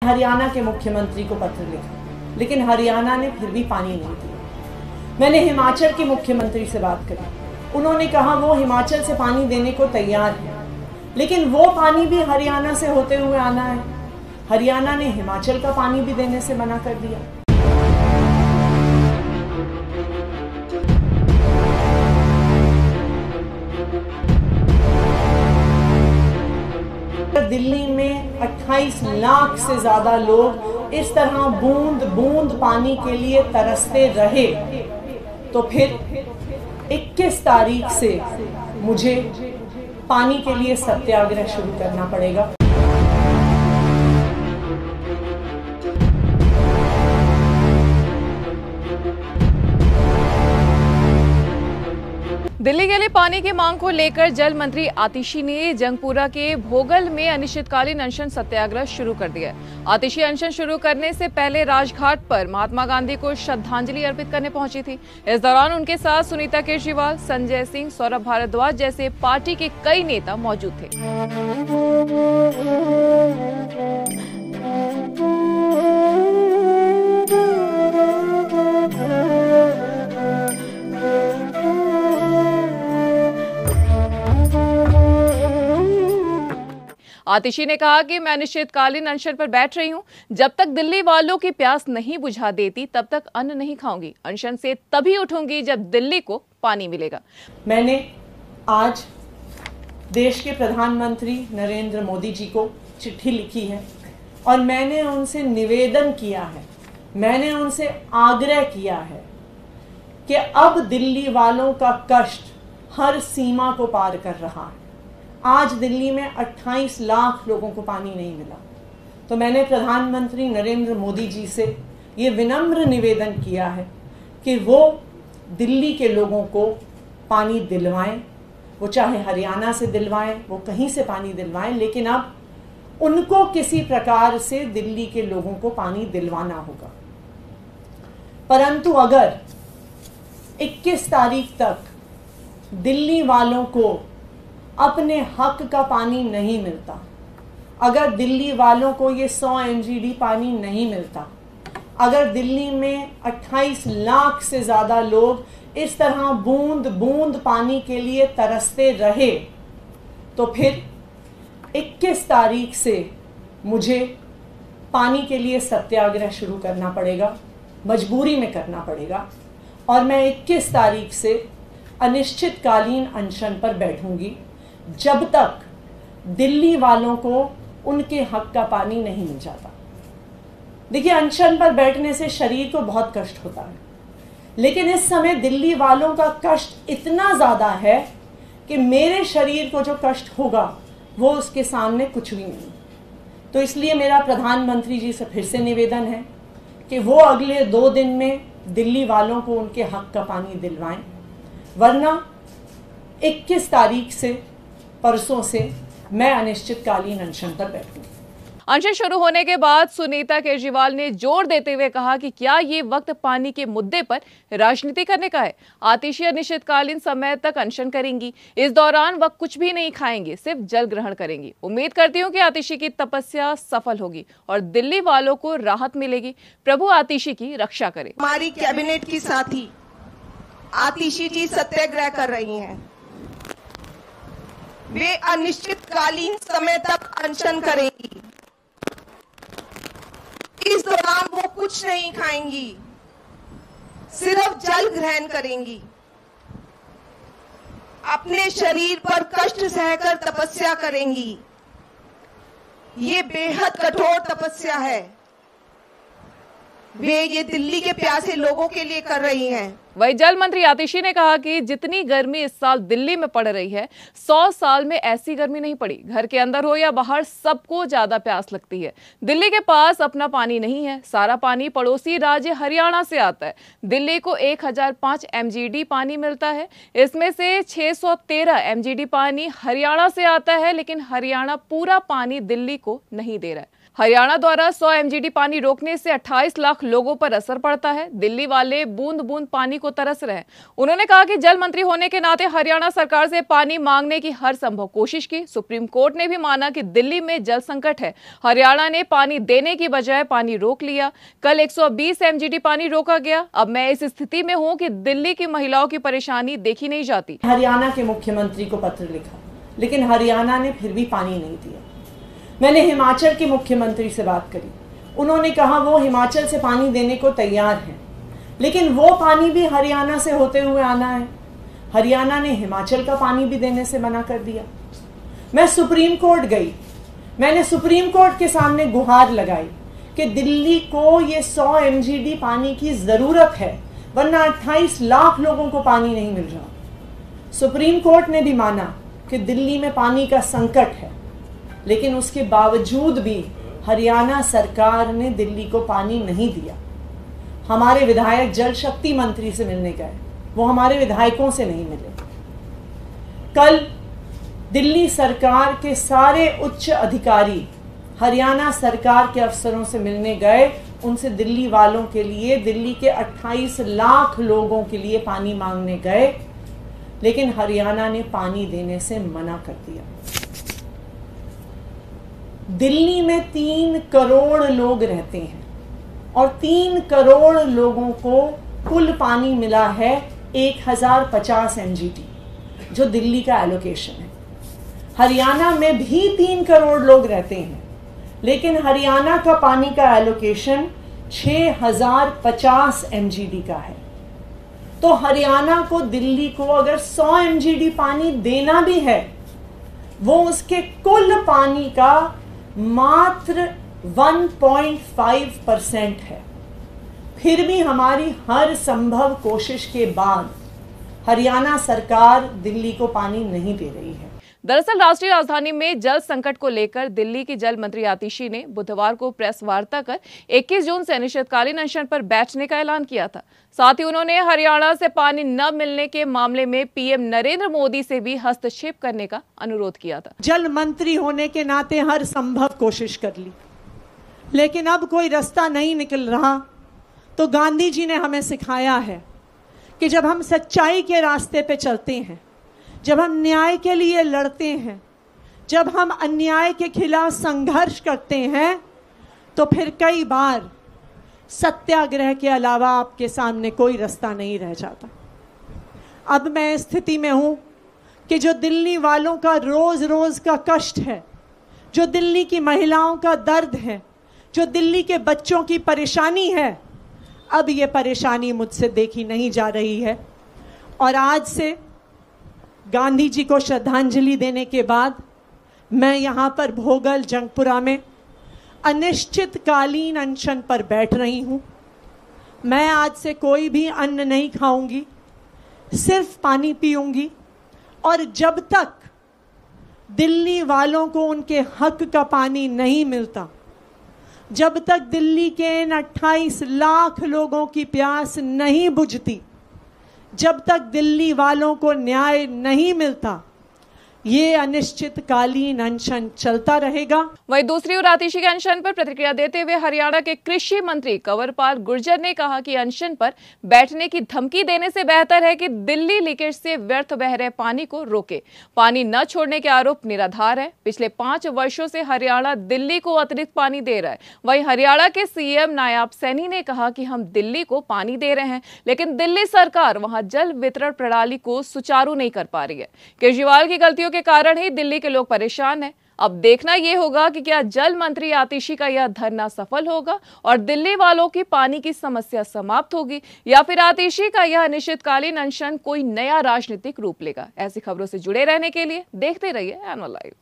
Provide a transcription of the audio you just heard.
हरियाणा के मुख्यमंत्री को पत्र लिखा, लेकिन हरियाणा ने फिर भी पानी नहीं दिया। मैंने हिमाचल के मुख्यमंत्री से बात करी, उन्होंने कहा वो हिमाचल से पानी देने को तैयार है, लेकिन वो पानी भी हरियाणा से होते हुए आना है। हरियाणा ने हिमाचल का पानी भी देने से मना कर दिया। दिल्ली में 28 लाख से ज्यादा लोग इस तरह बूंद बूंद पानी के लिए तरसते रहे, तो फिर 21 तारीख से मुझे पानी के लिए सत्याग्रह शुरू करना पड़ेगा। दिल्ली के लिए पानी की मांग को लेकर जल मंत्री आतिशी ने जंगपुरा के भोगल में अनिश्चितकालीन अनशन सत्याग्रह शुरू कर दिया है। आतिशी अनशन शुरू करने से पहले राजघाट पर महात्मा गांधी को श्रद्धांजलि अर्पित करने पहुंची थी। इस दौरान उनके साथ सुनीता केजरीवाल, संजय सिंह, सौरभ भारद्वाज जैसे पार्टी के कई नेता मौजूद थे। आतिशी ने कहा कि मैं अनिश्चितकालीन अनशन पर बैठ रही हूं। जब तक दिल्ली वालों की प्यास नहीं बुझा देती तब तक अन्न नहीं खाऊंगी। अनशन से तभी उठूंगी जब दिल्ली को पानी मिलेगा। मैंने आज देश के प्रधानमंत्री नरेंद्र मोदी जी को चिट्ठी लिखी है और मैंने उनसे निवेदन किया है, मैंने उनसे आग्रह किया है कि अब दिल्ली वालों का कष्ट हर सीमा को पार कर रहा है। आज दिल्ली में 28 लाख लोगों को पानी नहीं मिला, तो मैंने प्रधानमंत्री नरेंद्र मोदी जी से ये विनम्र निवेदन किया है कि वो दिल्ली के लोगों को पानी दिलवाएं, वो चाहे हरियाणा से दिलवाएं, वो कहीं से पानी दिलवाएं, लेकिन अब उनको किसी प्रकार से दिल्ली के लोगों को पानी दिलवाना होगा। परंतु अगर 21 तारीख तक दिल्ली वालों को अपने हक का पानी नहीं मिलता, अगर दिल्ली वालों को ये 100 MGD पानी नहीं मिलता, अगर दिल्ली में 28 लाख से ज़्यादा लोग इस तरह बूंद बूंद पानी के लिए तरसते रहे, तो फिर 21 तारीख से मुझे पानी के लिए सत्याग्रह शुरू करना पड़ेगा, मजबूरी में करना पड़ेगा। और मैं 21 तारीख से अनिश्चितकालीन अनशन पर बैठूंगी जब तक दिल्ली वालों को उनके हक का पानी नहीं मिल जाता। देखिए, अनशन पर बैठने से शरीर को बहुत कष्ट होता है, लेकिन इस समय दिल्ली वालों का कष्ट इतना ज़्यादा है कि मेरे शरीर को जो कष्ट होगा वो उसके सामने कुछ भी नहीं। तो इसलिए मेरा प्रधानमंत्री जी से फिर से निवेदन है कि वो अगले 2 दिन में दिल्ली वालों को उनके हक का पानी दिलवाएं, वरना 21 तारीख से परसों से मैं अनिश्चितकालीन अनशन पर बैठूंगी। अनशन शुरू होने के बाद सुनीता केजरीवाल ने जोर देते हुए कहा कि क्या ये वक्त पानी के मुद्दे पर राजनीति करने का है। आतिशी अनिश्चितकालीन समय तक अनशन करेंगी। इस दौरान वह कुछ भी नहीं खाएंगे, सिर्फ जल ग्रहण करेंगी। उम्मीद करती हूँ कि आतिशी की तपस्या सफल होगी और दिल्ली वालों को राहत मिलेगी। प्रभु आतिशी की रक्षा करे। हमारी कैबिनेट की साथी आतिशी जी सत्याग्रह कर रही हैं। वे अनिश्चितकालीन समय तक अनशन करेंगी। इस दौरान वो कुछ नहीं खाएंगी, सिर्फ जल ग्रहण करेंगी। अपने शरीर पर कष्ट सहकर तपस्या करेंगी। ये बेहद कठोर तपस्या है। वे ये दिल्ली के प्यासे लोगों के लिए कर रही हैं। वही जल मंत्री आतिशी ने कहा कि जितनी गर्मी इस साल दिल्ली में पड़ रही है, 100 साल में ऐसी गर्मी नहीं पड़ी। घर के अंदर हो या बाहर, सबको ज्यादा प्यास लगती है। दिल्ली के पास अपना पानी नहीं है, सारा पानी पड़ोसी राज्य हरियाणा से आता है। दिल्ली को 1005 MGD पानी मिलता है, इसमें से 613 MGD पानी हरियाणा से आता है, लेकिन हरियाणा पूरा पानी दिल्ली को नहीं दे रहा है। हरियाणा द्वारा 100 MGD पानी रोकने से 28 लाख लोगों पर असर पड़ता है। दिल्ली वाले बूंद बूंद पानी को तरस रहे हैं। उन्होंने कहा कि जल मंत्री होने के नाते हरियाणा सरकार से पानी मांगने की हर संभव कोशिश की। सुप्रीम कोर्ट ने भी माना कि दिल्ली में जल संकट है। हरियाणा ने पानी देने की बजाय पानी रोक लिया। कल 120 MGD पानी रोका गया। अब मैं इस स्थिति में हूं कि दिल्ली की महिलाओं की परेशानी देखी नहीं जाती। हरियाणा के मुख्यमंत्री को पत्र लिखा, लेकिन हरियाणा ने फिर भी पानी नहीं दिया। मैंने हिमाचल के मुख्यमंत्री से बात करी, उन्होंने कहा वो हिमाचल से पानी देने को तैयार हैं, लेकिन वो पानी भी हरियाणा से होते हुए आना है। हरियाणा ने हिमाचल का पानी भी देने से मना कर दिया। मैं सुप्रीम कोर्ट गई, मैंने सुप्रीम कोर्ट के सामने गुहार लगाई कि दिल्ली को ये 100 MGD पानी की जरूरत है, वरना 28 लाख लोगों को पानी नहीं मिल रहा। सुप्रीम कोर्ट ने भी माना कि दिल्ली में पानी का संकट है, लेकिन उसके बावजूद भी हरियाणा सरकार ने दिल्ली को पानी नहीं दिया। हमारे विधायक जल शक्ति मंत्री से मिलने गए, वो हमारे विधायकों से नहीं मिले। कल दिल्ली सरकार के सारे उच्च अधिकारी हरियाणा सरकार के अफसरों से मिलने गए, उनसे दिल्ली वालों के लिए, दिल्ली के 28 लाख लोगों के लिए पानी मांगने गए, लेकिन हरियाणा ने पानी देने से मना कर दिया। दिल्ली में 3 करोड़ लोग रहते हैं और 3 करोड़ लोगों को कुल पानी मिला है 1050 MGD, जो दिल्ली का एलोकेशन है। हरियाणा में भी 3 करोड़ लोग रहते हैं, लेकिन हरियाणा का पानी का एलोकेशन 6050 MGD का है। तो हरियाणा को दिल्ली को अगर 100 MGD पानी देना भी है, वो उसके कुल पानी का मात्र 1.5% है। फिर भी हमारी हर संभव कोशिश के बाद हरियाणा सरकार दिल्ली को पानी नहीं दे रही है। दरअसल राष्ट्रीय राजधानी में जल संकट को लेकर दिल्ली की जल मंत्री आतिशी ने बुधवार को प्रेस वार्ता कर 21 जून से अनिश्चितकालीन अनशन पर बैठने का ऐलान किया था। साथ ही उन्होंने हरियाणा से पानी न मिलने के मामले में पीएम नरेंद्र मोदी से भी हस्तक्षेप करने का अनुरोध किया था। जल मंत्री होने के नाते हर संभव कोशिश कर ली, लेकिन अब कोई रास्ता नहीं निकल रहा। तो गांधी जी ने हमें सिखाया है कि जब हम सच्चाई के रास्ते पे चलते हैं, जब हम न्याय के लिए लड़ते हैं, जब हम अन्याय के खिलाफ संघर्ष करते हैं, तो फिर कई बार सत्याग्रह के अलावा आपके सामने कोई रास्ता नहीं रह जाता। अब मैं इस स्थिति में हूं कि जो दिल्ली वालों का रोज रोज का कष्ट है, जो दिल्ली की महिलाओं का दर्द है, जो दिल्ली के बच्चों की परेशानी है, अब ये परेशानी मुझसे देखी नहीं जा रही है। और आज से गांधी जी को श्रद्धांजलि देने के बाद मैं यहाँ पर भोगल जंगपुरा में अनिश्चितकालीन अनशन पर बैठ रही हूँ। मैं आज से कोई भी अन्न नहीं खाऊंगी, सिर्फ पानी पीऊंगी, और जब तक दिल्ली वालों को उनके हक का पानी नहीं मिलता, जब तक दिल्ली के इन 28 लाख लोगों की प्यास नहीं बुझती, जब तक दिल्ली वालों को न्याय नहीं मिलता, ये अनिश्चितकालीन अनशन चलता रहेगा। वहीं दूसरी ओर आतिशी के अनशन पर प्रतिक्रिया देते हुए हरियाणा के कृषि मंत्री कंवरपाल गुर्जर ने कहा कि अनशन पर बैठने की धमकी देने से बेहतर है कि दिल्ली लीकेज से व्यर्थ बह रहे पानी को रोके। पानी न छोड़ने के आरोप निराधार है। पिछले 5 वर्षों से हरियाणा दिल्ली को अतिरिक्त पानी दे रहा है। वहीं हरियाणा के सीएम नायाब सैनी ने कहा कि हम दिल्ली को पानी दे रहे हैं, लेकिन दिल्ली सरकार वहां जल वितरण प्रणाली को सुचारू नहीं कर पा रही है। केजरीवाल की गलतियों के कारण ही दिल्ली के लोग परेशान हैं। अब देखना यह होगा कि क्या जल मंत्री आतिशी का यह धरना सफल होगा और दिल्ली वालों की पानी की समस्या समाप्त होगी, या फिर आतिशी का यह अनिश्चितकालीन अनशन कोई नया राजनीतिक रूप लेगा। ऐसी खबरों से जुड़े रहने के लिए देखते रहिए एनवन लाइव।